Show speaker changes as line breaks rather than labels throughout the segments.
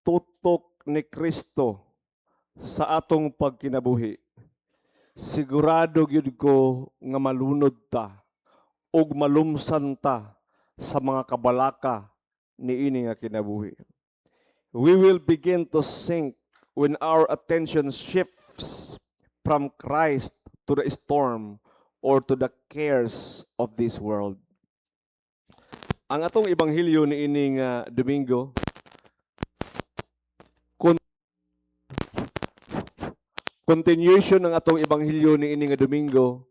tutok ni Kristo sa atong pagkinabuhi, sigurado gyud ko nga malunod ta ug malumsan ta sa mga kabalaka niini nga kinabuhi. We will begin to sink when our attention shifts from Christ to the storm or to the cares of this world. Ang atong ebanghelyo niini nga Domingo, continuation ng atong ebanghelyo niini nga Domingo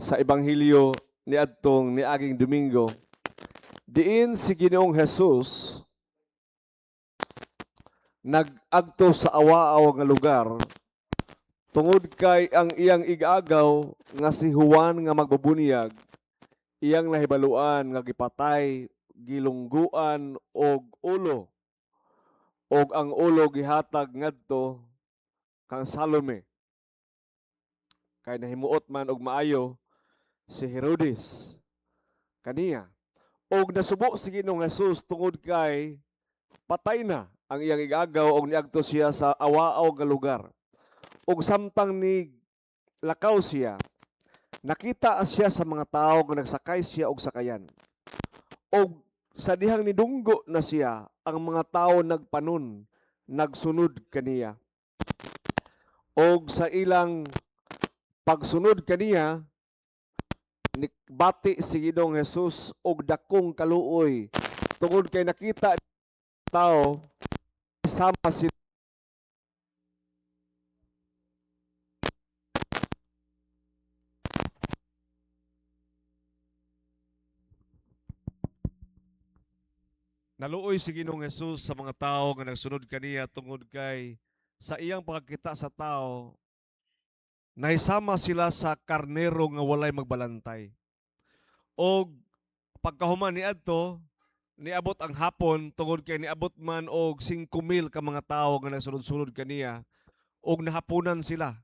sa ebanghelyo ni aging Domingo, diin si Ginoong Hesus nag-agto sa awa-aw nga lugar tungod kay ang iyang igagaw nga si Juan nga magbabunyag, iyang nahibaluan nga gipatay, gilungguan og ulo, og ang ulo gihatag ngadto kang Salome. Kay nahimuot man og maayo si Herodes kaniya. Og nasubo si Ginoong Hesus tungod kay patay na ang iyang igagaw og niadto siya sa awa-aw nga lugar. Og samtang ni lakaw siya, nakita siya sa mga tao nga nagsakay siya og sakayan. Og sa dihang nidunggo na siya, ang mga tao nagpanon, nagsunod kaniya. Og sa ilang pagsunod kaniya, bati si Ginoong Hesus og dakong kaluoy tungod kay nakita tao sama sila naluoy si Ginoong Hesus sa mga tao nga nagsunod kaniya tungod kay sa iyang pagkakita sa tao nahisama sila sa karnero nga walay magbalantay. Og pagkahuman niadto, niabot ang hapon tungod kay niabot man og 5,000 ka mga tawo nga nagsunod-sunod kaniya og nahapunan sila.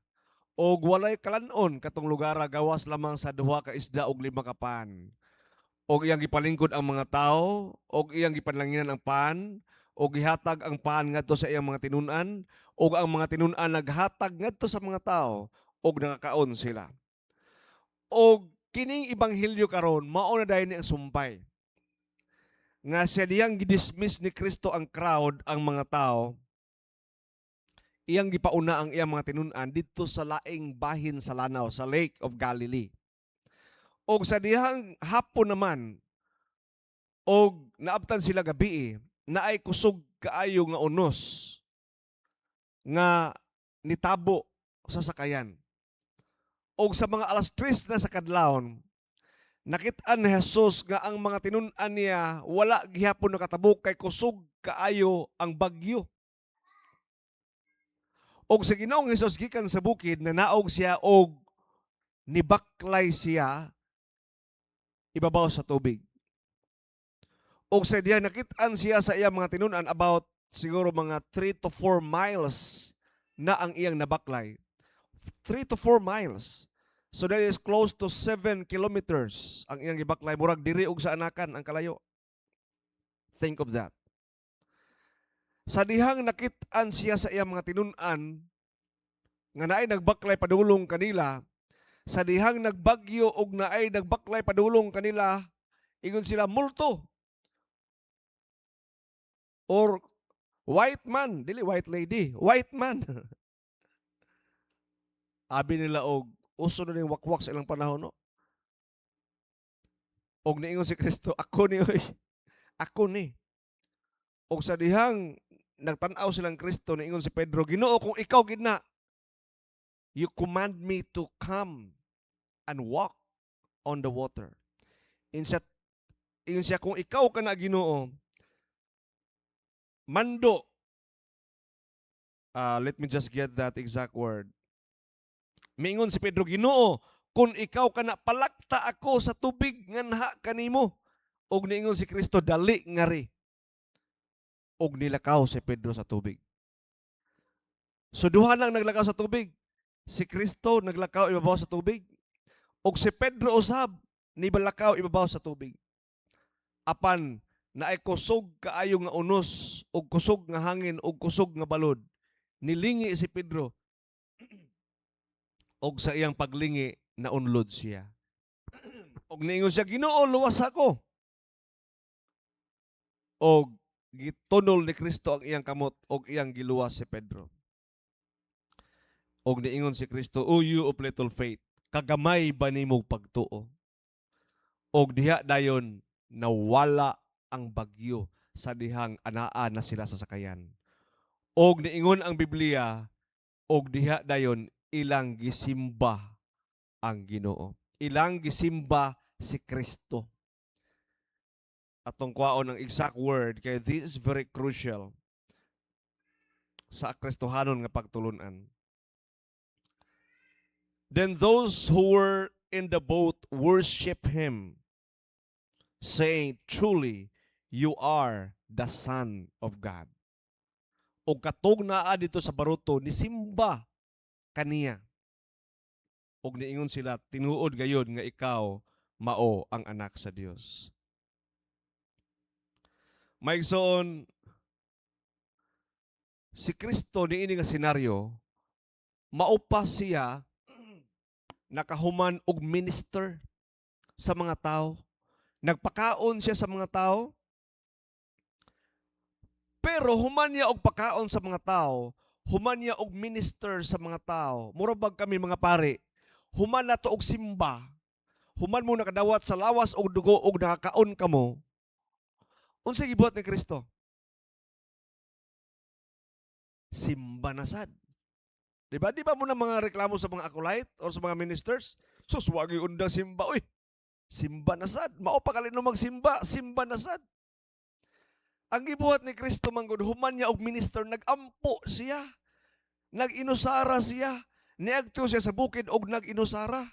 Og walay kalanon katong lugar gawas lamang sa 2 ka isda og 5 ka pan. Og iyang gipalingkod ang mga tawo og iyang gipanlanginan ang pan og gihatag ang pan ngadto sa iyang mga tinun-an og ang mga tinun-an naghatag ngadto sa mga tawo og nakakaon sila. Og kining ebanghelyo karon mao na dayon ang sumpay nga siya diyang gidismiss ni Kristo ang crowd, ang mga tao, iyang gipauna ang iyang mga tinun-an dito sa laing bahin sa lanaw, sa Lake of Galilee. Og sa diyang hapon naman, og naabtan sila gabi, na ay kusog kaayo nga unos nga nitabo sa sakayan. Og sa mga alas 3 na sa kadlawon, nakit-an ni Jesus nga ang mga tinun-an niya wala gihapon nakatabok kay kusog kaayo ang bagyo. Og sa Ginoong Hesus gikan sa bukid na naog siya og nibaklay siya ibabaw sa tubig. Og sa diya nakit-an siya sa iyang mga tinun-an about siguro mga 3 to 4 miles na ang iyang nabaklay. 3 to 4 miles. So that is close to 7 kilometers ang iyang gibaklay. Murag diri og sa anakan ang kalayo. Think of that. Sa dihang nakit-an siya sa iyang mga tinun-an nga naay nagbaklay padulong kanila, sa dihang nagbagyo og naay nagbaklay padulong kanila, ingon sila multo. Or white man, dili white lady, white man. Abi nila og uso na ning wakwak sa ilang panahon, no? Og niingon si Kristo, ako ni, oy. Ako ni. Og sa dihang nagtan-aw silang Kristo, niingon si Pedro, Ginoo, kung ikaw gid na, you command me to come and walk on the water. Ingon siya, kung ikaw ka na, Ginoo, mando. Let me just get that exact word. Miingon si Pedro, Ginoo, kung ikaw ka na, palakta ako sa tubig nga naha kanimo. Og niingon si Kristo, dali nga ri. Og nilakaw si Pedro sa tubig. So duha nang naglakaw sa tubig. Si Kristo naglakaw ibabaw sa tubig. Og si Pedro usab nibalakaw ibabaw sa tubig. Apan na ay kusog kaayo nga unos ug kusog nga hangin ug kusog nga balod. Nilingi si Pedro og sa iyang paglingi naunlod siya. Og niingon siya, Ginoo, luwas ako. Og gitunol ni Kristo ang iyang kamot og iyang giluwas si Pedro. Og niingon si Kristo, O you of little faith, kagamay ba nimong pagtuo? Og diha dayon nawala ang bagyo sa dihang anaa na sila sa sakayan. Og niingon ang Biblia, og diha dayon ilang gisimba ang Ginoo. Ilang gisimba si Kristo. Atong kwaon ang exact word kay this is very crucial sa Kristohanon nga pagtulunan. Then those who were in the boat worship him, saying, Truly, you are the Son of God. O katog naa dito sa baruto, nisimba kaniya. Og niingon sila, tinuod gayon nga ikaw mao ang anak sa Dios. Maigsoon, si Kristo niini nga senaryo, maupa siya nakahuman og minister sa mga tao. Nagpakaon siya sa mga tao. Pero human niya og pakaon sa mga tao, human niya og minister sa mga tao. Murabag kami mga pare, human nato og simba. Human mo nakadawat sa lawas og dugo og nakakaon kamo. Unsay gibuhat ni Kristo? Simba na sad. Diba? Di ba mo na mga reklamo sa mga acolyte or sa mga ministers? Sus, wagi unda simba. Uy, simba na sad. Mao pa kalino magsimba, simba na sad. Ang gibuhat ni Kristo manggod, human niya og minister, nagampo siya. Nag-inusara siya. Niagto siya sa bukid og nag-inusara.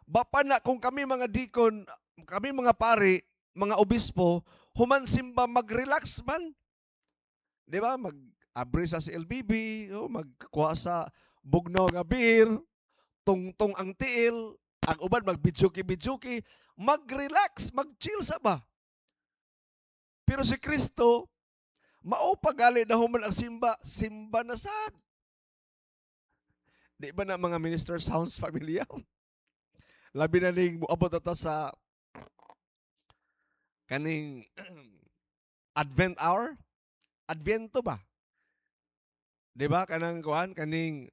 Bapa na kung kami mga dikon, kami mga pari, mga obispo, human simba mag-relax man. Di ba? Mag-abri sa LBB, magkuha sa bugnaw nga beer, tungtong ang tiil, ang uban mag-bidsuki-bidsuki, mag-relax, mag-chill sa ba? Pero si Kristo, mao pagali na human ang simba, simba na sad. Di ba na mga minister sounds familiar? Labi na ning muabot ata sa kaning Advent hour? Advento ba? Di ba? Kanang kuhan, kaning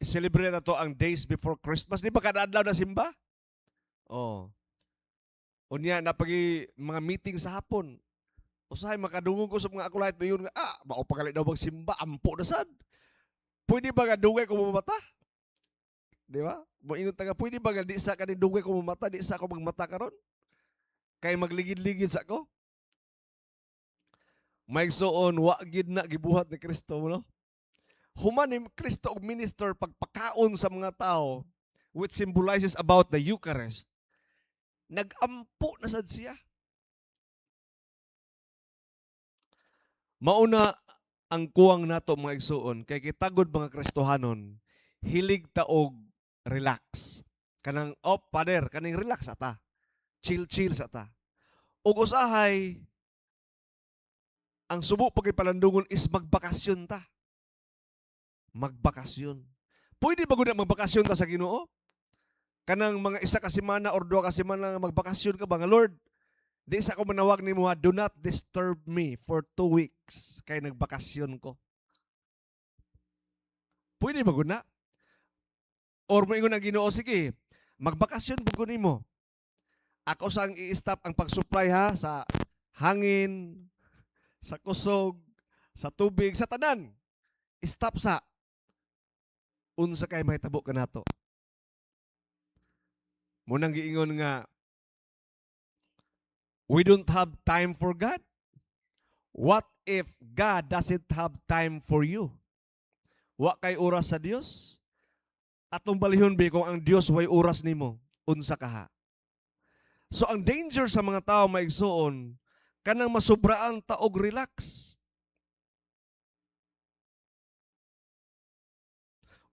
celebrate na to ang days before Christmas. Di ba kada adlaw na simba? Oh. Unya na pagi mga meeting sa hapon. Usahay makadungog ko sa mga acolyte yun nga, mao pagalit daw magsimba, ampo na sad. Pwede ba nga dungay ko mamata? Di ba? Moingon ta nga, pwede ba nga di sa kaning dungay ko mamata, di sa ako magmata karon? Kay magligid-ligid sa ko? Maigsoon, wa gid na gibuhat ni Kristo, no? Human ni Kristo og minister pagpakaon sa mga tao, which symbolizes about the Eucharist. Nagampo na sad siya. Mauna ang kuwang nato mga igsuon kay kitagod mga Kristohanon, hilig ta og relax. Kanang pader, kaning relax ata. Chill sa ta. Ug usahay ang subo pagipalandungon is magbakasyon ta. Magbakasyon. Pwede ba gud magbakasyon ta sa Ginoo? Kanang mga isa ka semana or duha ka semana magbakasyon ka ba nga Lord? Di sa ko manawag nimo do not disturb me for 2 weeks kay nagbakasyon ko. Pwede ba gud na? Or moingon ang Ginoo, sige, magbakasyon bugod nimo. Ako sang i-stop ang pag-supply ha sa hangin, sa kusog, sa tubig, sa tanan. Stop sa unsa kay mahitabo kanato. Munang giingon nga we don't have time for God. What if God doesn't have time for you? Wa kay oras sa Dios? Atong balihon bi kung ang Dios way oras nimo, unsa kaha? So ang danger sa mga tao maigsuon, kanang masubraan ta og relax.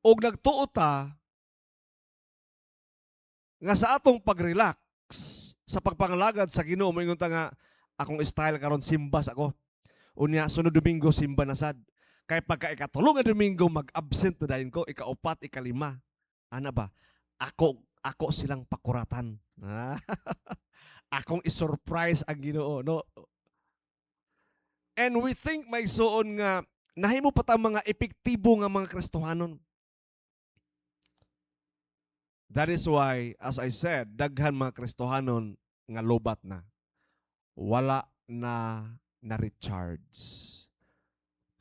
Og nagtuo ta nga sa atong pag-relax sa pagpangalagad sa Ginoo, moingon ta nga Akong style karon simbas ako. Unya sunod Domingo simba na sad. Kay pagka ikatulong nga Domingo mag-absent na dayon ko, ikaupat, ikalima. Ana ba? Ako silang pakuratan. Ah, akong isurprise ang Ginoo, no? And we think may suon nga nahimo pa ta mga epektibo nga mga Kristohanon. That is why, as I said, daghan mga Kristohanon nga lobat na. Wala na recharge.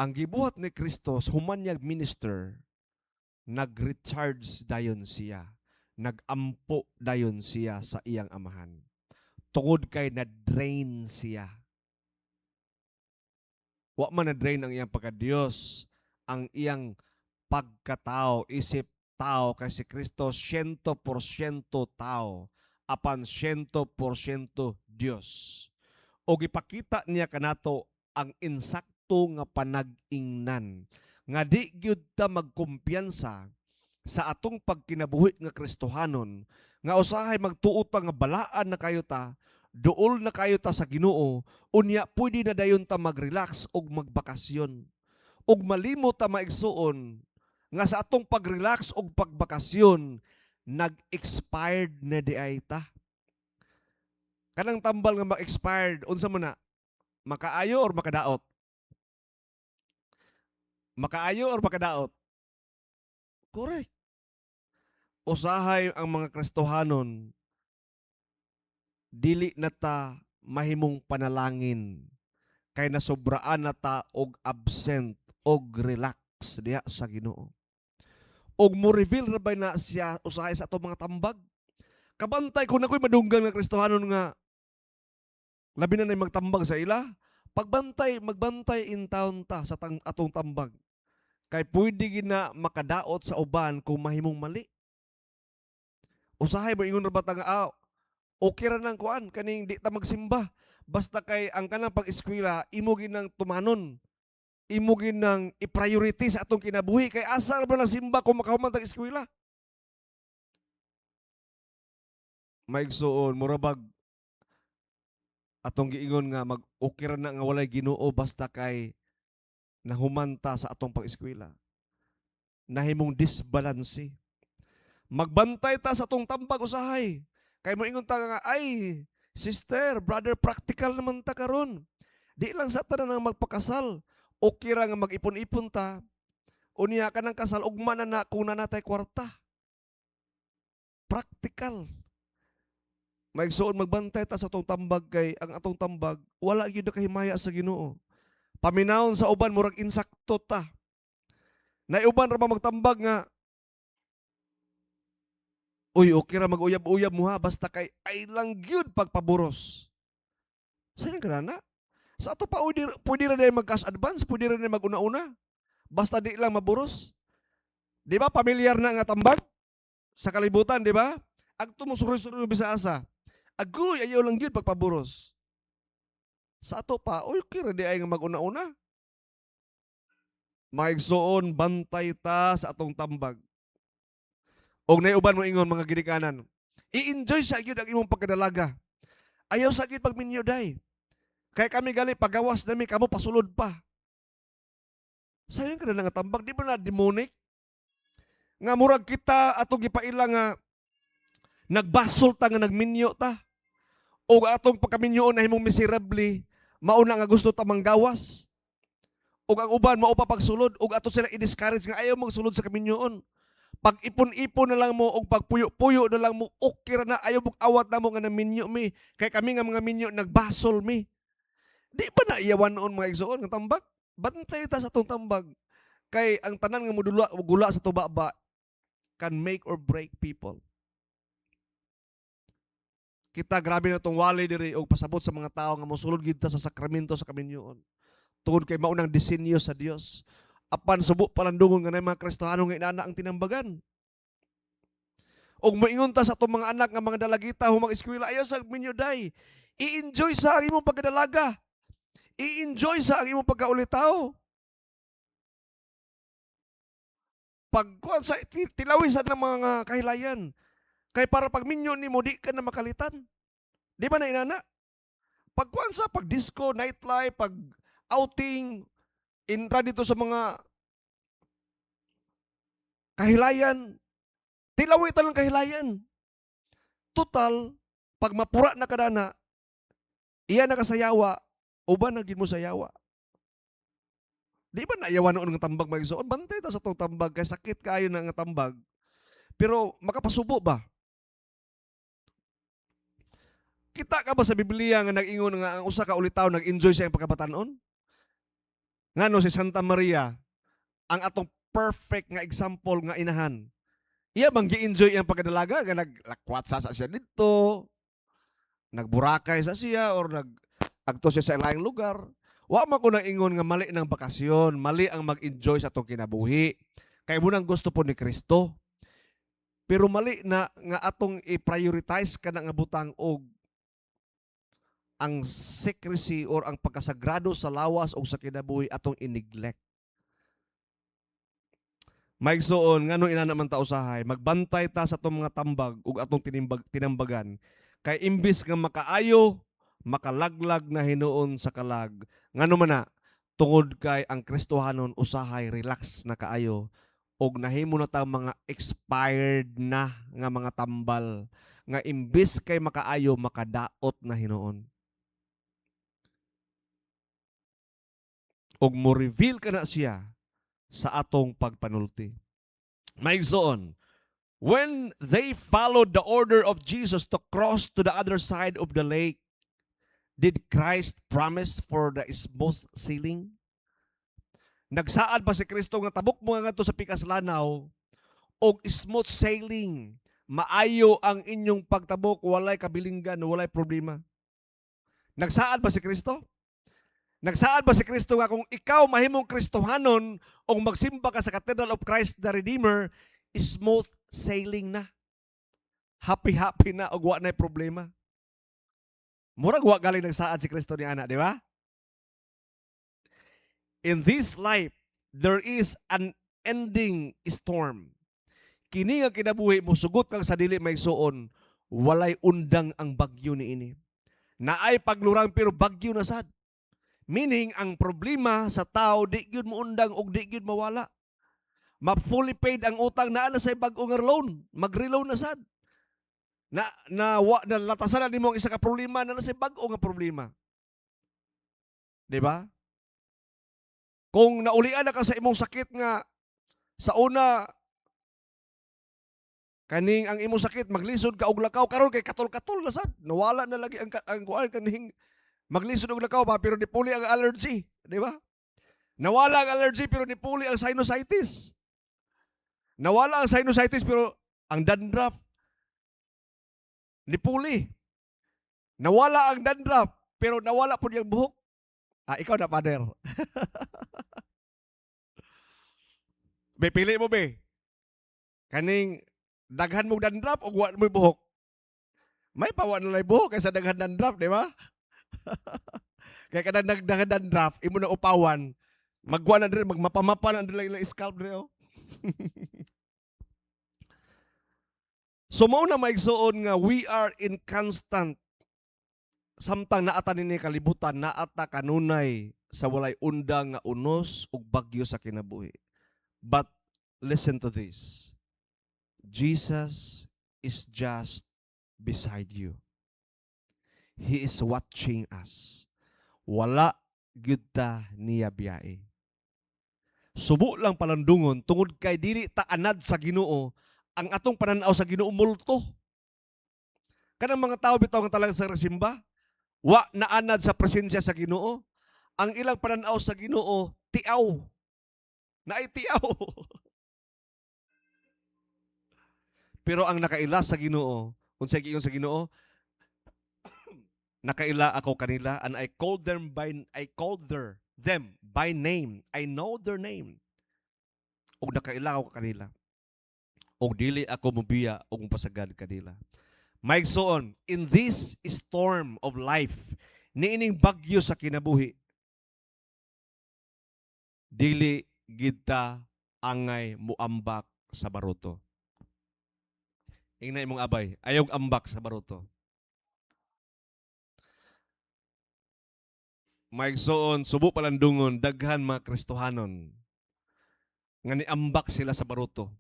Ang gibuhat ni Kristo, humanyag minister, nag-recharge dayon siya. Nag-ampo dayon siya sa iyang amahan. Tungod kay na-drain siya. Wa man na-drain ang iyang pagka-Diyos, ang iyang pagkatao, isip tao, kay si Kristo 100% tao, apan 100% Diyos. O gipakita niya kanato ang insakto nga panag-ingnan, nga di gyud ta magkumpiyansa sa atong pagkinabuhi nga Kristohanon, nga usahay magtuo ta nga balaan na kayo ta, duol na kayo ta sa Ginoo, unya pwede na dayon ta mag-relax og magbakasyon. Og malimot ta maigsuon nga sa atong pag-relax og pagbakasyon, nag-expired na di ay ta. Kanang tambal nga mag-expired, unsa man na? Makaayo or makadaot? Makaayo or makadaot? Correct. Usahay ang mga Kristohanon, dili na ta mahimong panalangin kay nasobraan na ta og absent og relax diha sa Ginoo. Og mo reveal ra ba na siya usahay sa atong mga tambag? Kabantay kung ako'y madunggan nga Kristohanon nga labi na magtambag sa ila, magbantay in town ta sa atong tambag. Kay pwede gina makadaot sa uban kung mahimong mali. Usahay mo ingon ra ba ta nga okay ra nang kuan kaning di ta magsimba. Basta kay ang kanang pag-eskwela imo ginang tumanon. Imo ginang i-priority sa atong kinabuhi kay asa ra ba nang simba kung makahuman tag eskwela. Maigsuon murabag atong giingon nga mag-okay ra na nga walay Ginoo basta kay nahumanta sa atong pag-eskwela. Nahimong disbalanse. Magbantay ta sa atong tambag usahay. Kay mo ingon ta nga ay sister, brother, practical naman ta karon. Di lang sa tanan nga magpakasal. Okay ra nga mag-ipon-ipon ta. Unya ka ng kasal ugma na kung nanatay kwarta. Practical. Maigsuon magbantay ta sa atong tambag kay ang atong tambag wala gyud kahimaya sa Ginoo. Paminawon sa uban murag insakto ta. Naiuban ra ba magtambag nga uy, okay ra mag-uyab-uyab mo ha basta kay ay lang gyud pagpaburos. Sayang ka na? Sa ato pa pwede ra day mag-cash advance, pwede ra day mag-una-una. Basta di lang maburos. Di ba pamilyar na nga tambag sa kalibutan, di ba? Agto mo suri-suri bisa asa. Agoy, ayaw lang gyud pagpaburos. Sa ato pa, okay ra day nga mag-una-una. Maigsuon bantay ta sa atong tambag. Og naiuban mo ingon mga ginikanan. I-enjoy sa gyud ang imong pagkadalaga. Ayaw sa gyud pagminyo day. Kaya kami gali pagawas nami kamo pasulod pa. Sayang ka na nga tambag, di ba na demonic? Nga murag kita atong gipaila nga nagbasol ta nga nagminyo ta. O atong pagkaminyoon na himong miserably, mauna nga gusto ta manggawas. O ang uban mao pa pagsulod, o ato sila i-discourage nga ayaw magsulod sa kaminyoon. Pag ipon-ipon na lang mo o pagpuyo-puyo na lang mo, okay na ayaw mong awat na mo nga naminyo mi. Kay kami nga mga minyo nagbasol mi. Di ba na iyawan noon mga igsoon ng tambag? Bantay ta sa itong tambag. Kay ang tanan nga mudula o gula sa tubaba can make or break people. Kita grabe na itong wali diri o pasabot sa mga tao nga mosulod gid ta sa sakramento sa kaminyoon. Tungod kay maunang disenyo sa Dios. Apan subo palandungon nga na mga Kristiyano nga inana ang tinambagan. Og moingon ta sa itong mga anak nga mga dalagita humang eskwela ayaw sa minyo day. I-enjoy sa ang imong pagkadalaga. I-enjoy sa ang imong pagkaulitaw. Pagkuan sa tilawisan ng mga kahilayan. Kay para pag minyo nimo di ka na makalitan. Di ba na inana? Pagkuan sa pag-disco, nightlife, pag-outing, intra dito sa mga kahilayan, tilawi talang kahilayan. Total, pag mapura na kadana, iya nakasayawa, uban na gid mo sayawa. Di ba naiyawan noon ng tambag magsuon? Bantay ta sa tong tambag kay sakit kaayo na nga tambag. Pero makapasubo ba? Kita ka ba sa Biblia nga nag-ingon nga ang usa ka ulitaw nag-enjoy siya ang pagkabatanon? Ngano si Santa Maria, ang atong perfect nga example nga inahan. Iya bang gi-enjoy ang pagkadalaga nga naglakwat sa siya dito, nagburakay sa siya or agto siya sa laing lugar. Wa man ko nang ingon nga mali ng bakasyon, mali ang mag-enjoy sa atong kinabuhi. Kay mo nang gusto po ni Kristo. Pero mali na nga atong i-prioritize kana nga butang og ang secrecy or ang pagkasagrado sa lawas o sa kinabuhi atong i-neglect. Maigsoon ngano ina naman ta usahay, magbantay ta sa atong mga tambag ug atong tinambagan. Kay imbis nga makaayo, makalaglag na hinuon sa kalag. Ngano man na, tungod kay ang Kristohanon usahay relax na kaayo og nahimo na ta mga expired na nga mga tambal nga imbis kay makaayo makadaot na hinuon. Og mo reveal kana siya sa atong pagpanulti. Maigsoon, when they followed the order of Jesus to cross to the other side of the lake, did Christ promise for the smooth sailing? Nagsaad pa si Kristo nga tabok mo nga to sa pikas lanaw og smooth sailing. Maayo ang inyong pagtabok, walay kabilinggan, walay problema. Nagsaad ba si Kristo? Nagsaad ba si Kristo nga kung ikaw mahimong Kristohanon o magsimba ka sa Cathedral of Christ the Redeemer, smooth sailing na. Happy-happy na og wa nay problema. Murag wa galing nagsaad si Kristo ni ana, di ba? In this life, there is an ending storm. Kini nga kinabuhi mo sugot kang sa dili may suon, walay undang ang bagyo niini. Naay paglurang pero bagyo na sad. Meaning ang problema sa tao di gyud mo undang og di gyud mawala. Ma-fully paid ang utang naa na say bag-o nga loan, mag-reloan na sad. Na latasan na nimo ang isa ka problema na say bag-o nga problema. Di ba? Kung naulian na ka sa imong sakit nga sa una kaning ang imong sakit maglisod ka og lakaw karon kay katol-katol na sad. Nawala na lagi ang kuan kaning maglisod og lakaw ba pero nipuli ang allergy, di ba? Nawala ang allergy pero nipuli ang sinusitis. Nawala ang sinusitis pero ang dandruff nipuli. Nawala ang dandruff pero nawala pud yung buhok. Ikaw na pader. Be pili mo be. Kaning daghan mo dandruff o wa mo buhok. May pawa na lay buhok kaysa daghan dandruff, di ba? Kaya kada daghan dandruff, imo na upawan, magwa na dire, magmapamapa na dire ilang scalp dire. Oh. So mao na maigsuon nga we are in constant samtang naata ni kalibutan, naata kanunay sa walay undang nga unos ug bagyo sa kinabuhi. But listen to this. Jesus is just beside you. He is watching us. Wala gyud ta niya biyae. Subo lang palandungon tungod kay dili ta anad sa Ginoo, ang atong pananaw sa Ginoo multo. Kanang mga tao bitaw nga talaga sa resimba, wa naanad sa presensya sa Ginoo. Ang ilang pananaw sa Ginoo tiaw. Naay tiaw. Pero ang nakaila sa Ginoo, unsay giingon sa Ginoo, nakaila ako kanila and I called them by name. I know their name. Og nakaila ako kanila. Og dili ako mobiya og pasagad kanila. Maigsoon, in this storm of life, niining bagyo sa kinabuhi, dili gid angay muambak sa baruto. Ingna imong abay, ayog ambak sa baruto. Maigsoon, subo palandungon, daghan mga Kristohanon. Nga niambak sila sa baruto.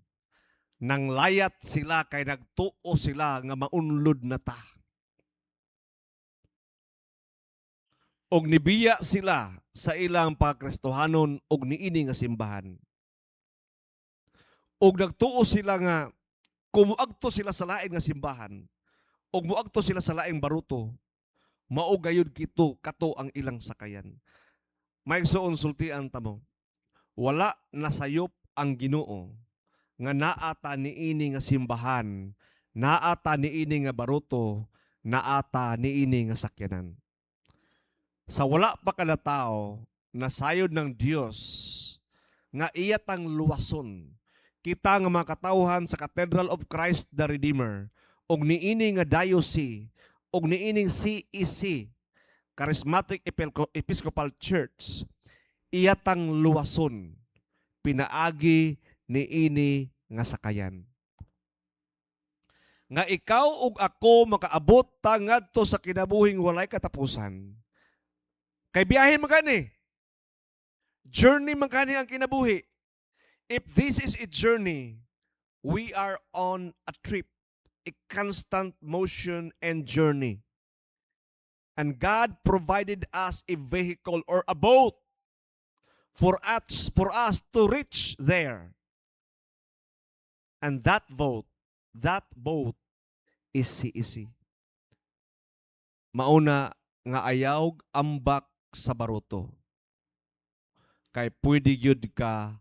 Nang layat sila kay nagtuo sila nga maunlod na ta. Og nibiya sila sa ilang pagkristohanon og niini nga simbahan. Og nagtuo sila nga kumuagto sila sa lain nga simbahan og muagto sila sa laing baruto, mao gayud kato ang ilang sakayan. Maigsoon sultian ta mo. Wala nasayop ang Ginoo nga naata niini nga simbahan, naata niini nga baruto, naata niini nga sakyanan. Sa wala pa kada tao, nasayod ng Dios nga iyatang luwason kita nga mga katawhan sa Cathedral of Christ the Redeemer og niini nga diocese og niining CEC Charismatic Episcopal Church iyatang luwason pinaagi niini nga sakayan. Nga ikaw ug ako makaabot ta ngadto sa kinabuhing walay katapusan. Kay biyahe man gani. Journey man gani ang kinabuhi. If this is a journey, we are on a trip, a constant motion and journey. And God provided us a vehicle or a boat for us to reach there. And that boat is CEC. Mauna nga ayaw ambak sa baruto. Kay pwede yun ka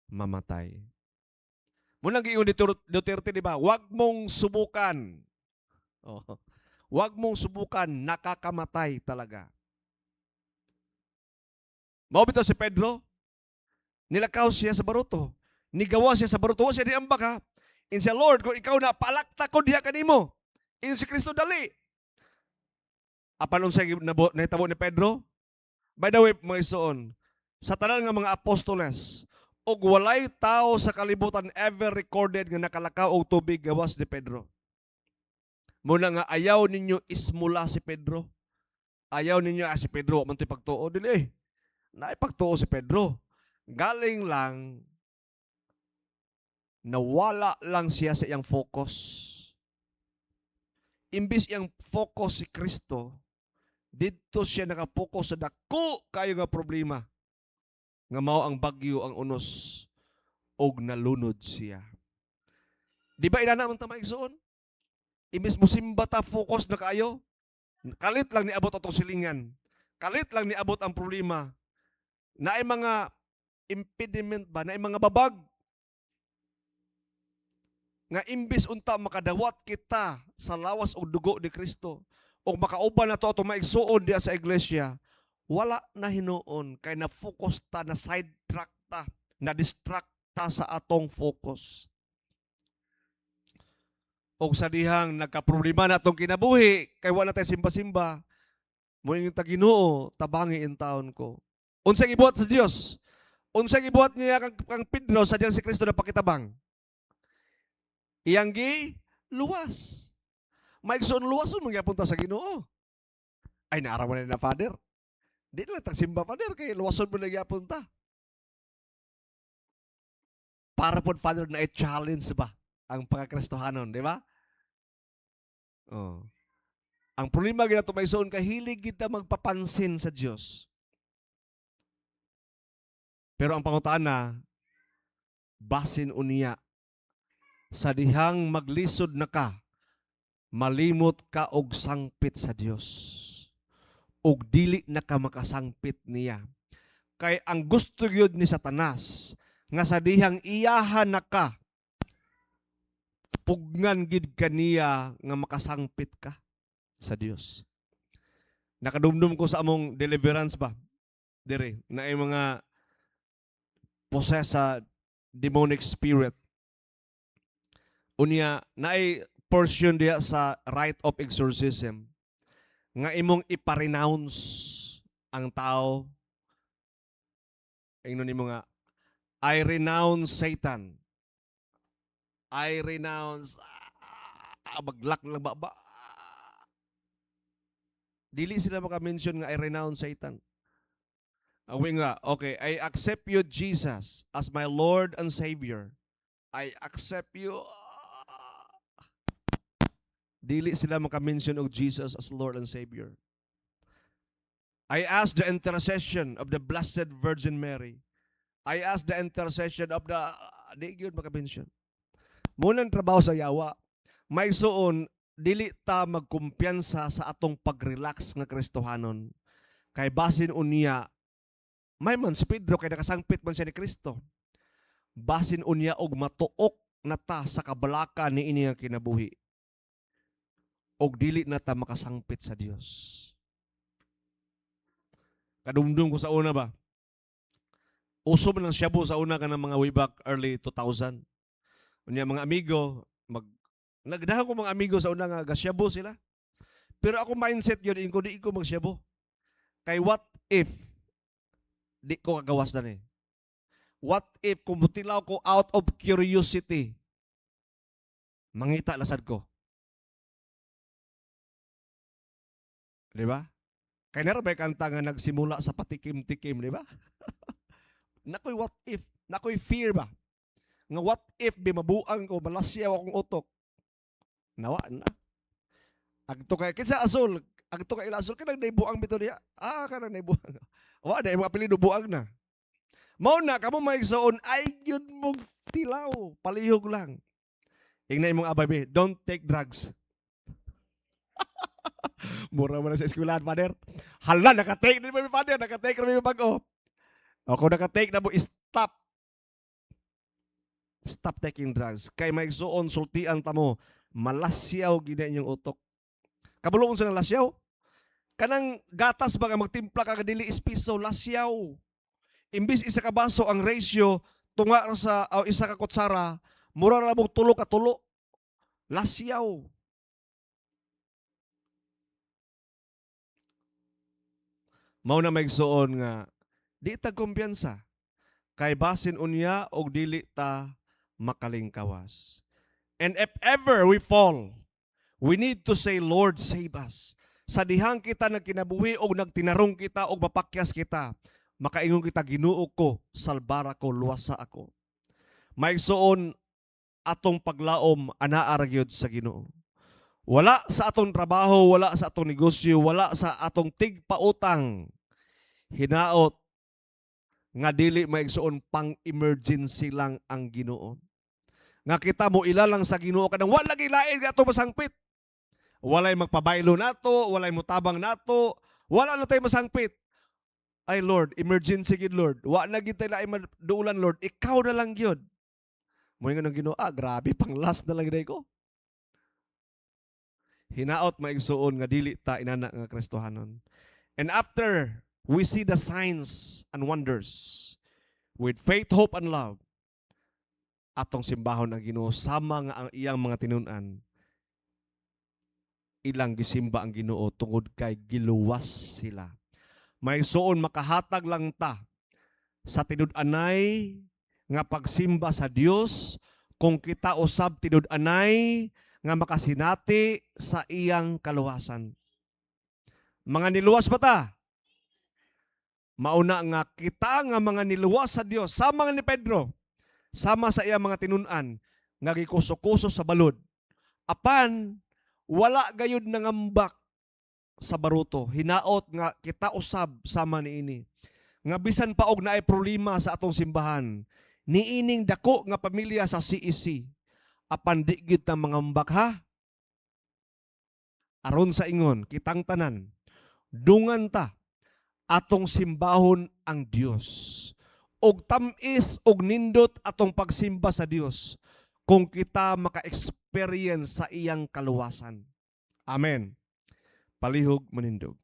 mamatay. Muna giingon ni Duterte, di ba? Huwag mong subukan. Oh. Huwag mong subukan, nakakamatay talaga. Mao bitaw si Pedro, nilakaw siya sa baruto. Nigawa siya sa baruto. Siya diambak ha. In siya, Lord, kung ikaw na, palakta ko diha kanimo. In si Kristo dali. Apan unsay nahitabo ni Pedro? By the way, mga isuon, sa tanan nga mga apostoles, og walay tao sa kalibutan ever recorded nga nakalakaw og tubig gawas ni Pedro. Muna nga ayaw ninyo ismula si Pedro. Ayaw ninyo si Pedro man to'y pagtuo dili. Naipagtuo si Pedro. Galing lang nawala lang siya sa iyang focus. Imbis iyang focus si Kristo, dito siya nakapokus sa dako kayo nga problema. Nga mao ang bagyo ang unos og nalunod siya. Di ba inana man ta maigsoon? Imbis mo simba ta focus na kayo. Kalit lang niabot atong silingan. Kalit lang niabot ang problema. Naay mga impediment ba? Naay mga babag. Nga imbis unta makadawat kita sa lawas o dugo ni Kristo o makauban na to atong maigsuon diya sa iglesia, wala na hinuon kay na-focus ta, na sidetrack ta, na-distract ta sa atong focus. O sa dihang nagkaproblema na itong kinabuhi, kay wala tayo simba-simba, muna yung taginoo, tabangi in taon ko. Unsang ibuhat sa Diyos? Unsang ibuhat niya kang Pedro sa diyang si Kristo na pakitabang? Iyang luwas. Maigsoon luwason mong punta sa Ginoo. Ay, naaraman na Father. Di lang tagsimba, Father, kay luwason mo na punta. Para po, Father, na i-challenge ba ang pagkakristohanon, di ba? Oh. Ang problema gina tumaysoon, kahilig kita magpapansin sa Diyos. Pero ang pangutana, basin uniya, sa dihang maglisod na ka, malimot ka og sangpit sa Dios. Og dili na ka makasangpit niya. Kay ang gusto gyud ni Satanas nga sa dihang iyahan na ka, pugnan gid kaniya nga makasangpit ka sa Dios. Nakadumdum ko sa among deliverance ba? Dire, na ay mga possessed sa demonic spirit. Unya, naay portion diya sa rite of exorcism nga imong iparenounce ang tao. Ingnon nimo nga, I renounce Satan. I renounce maglak lang ba? Dili sila maka-mention nga I renounce Satan. Awi nga, okay, I accept you, Jesus, as my Lord and Savior. I accept you. Dili sila maka-mention of Jesus as Lord and Savior. I ask the intercession of the Blessed Virgin Mary. I ask the intercession of the... Di yun maka-mention. Munang trabaho sa yawa. May suon, dili ta magkumpiyansa sa atong pag-relax nga Kristohanon. Kay basin unya, may man si Pedro kay nakasangpit man siya ni Kristo. Basin unya og matuok na ta sa kabalaka ni ini nga kinabuhi. Og dili na ta makasangpit sa Dios. Kadumdum ko sa una ba? Uso man lang shabu sa una ka ng mga way back early 2000. Unya mga amigo, nagdahan ko mga amigo sa una nga gasyabu sila. Pero ako mindset yun, di ko magsyabu. Kay what if di ko kagawas na ni? What if kung butilaw ko out of curiosity, mangita lasad ko? Di ba? Kaya naroon may kanta nga nagsimula sa patikim-tikim, di ba? Nakoy what if? Nakoy fear ba? Nga what if bimabuang ko, malasyaw akong utok? Nawa na. Agto kay kinsa asol, agto kay ilasol kanang naibuang bito niya. Kanang naibuang. Wa na mga apelyido buang na. Mao na kamo maigsoon ay gyud mong tilaw, palihog lang. Ingna imong abay, don't take drugs. Mura mo na sa eskwelahan, father. Hala, nakatake din mo, father. Nakatake na mo bago. Ako nakatake na mo, stop. Stop taking drugs. Kay may suon, sultian ta mo, malasyaw gina inyong utok. Kabulong sa nalasyaw? Kanang gatas ba nga magtimpla ka dili ispiso, lasyaw. Imbis isa ka baso ang ratio, tunga sa isa ka kutsara, mura na mong tulo ka tulo. Lasyaw. Mao na maigsuon nga di ta kumpiyansa kay basin unya og dili ta makalingkawas. And if ever we fall, we need to say, Lord, save us. Sa dihang kita nagkinabuhi og nagtinarong kita og mapakyas kita, makaingon kita, Ginoo ko, salbara ko, luwasa ako. Maigsuon atong paglaom anaa ra gyud sa Ginoo. Wala sa atong trabaho, wala sa atong negosyo, wala sa atong tigpautang. Hinaot nga dili maigsuon pang emergency lang ang Ginoo. Nga kita mo ilalang sa Ginoo kanang wala gilain nga ato masangpit. Walay magpabaylo nato, walay mutabang nato, wala na tayo masangpit. Ay Lord, emergency gid Lord. Wa na gid tayo lain maduulan Lord. Ikaw na lang gyud. Mo nga nang Ginoo, grabe pang last na lang day ko. Hinaot maigsuon nga dili ta inana nga Kristohanon. And after we see the signs and wonders with faith, hope, and love, atong simbahon ang Ginoo sama nga ang iyang mga tinun-an. Ilang gisimba ang Ginoo tungod kay giluwas sila. May suon makahatag lang ta sa tinud-anay nga pagsimba sa Dios kung kita usab tinud-anay nga makasinati sa iyang kaluwasan. Mga niluwas ba ta? Mauna nga kita nga mga niluwas sa Dios sama nga ni Pedro, sama sa iyang mga tinun-an nga gikuso-kuso sa balod. Apan wala gayud nangambak sa baruto. Hinaot nga kita usab sama niini. Nga bisan pa og naay problema sa atong simbahan, niining dako nga pamilya sa CEC. Apan di gid ta mangambak ha. Aron sa ingon kitang tanan, dungan ta atong simbahon ang Dios. Og tamis og nindot atong pagsimba sa Dios kung kita maka-experience sa iyang kaluwasan. Amen. Palihog manindog.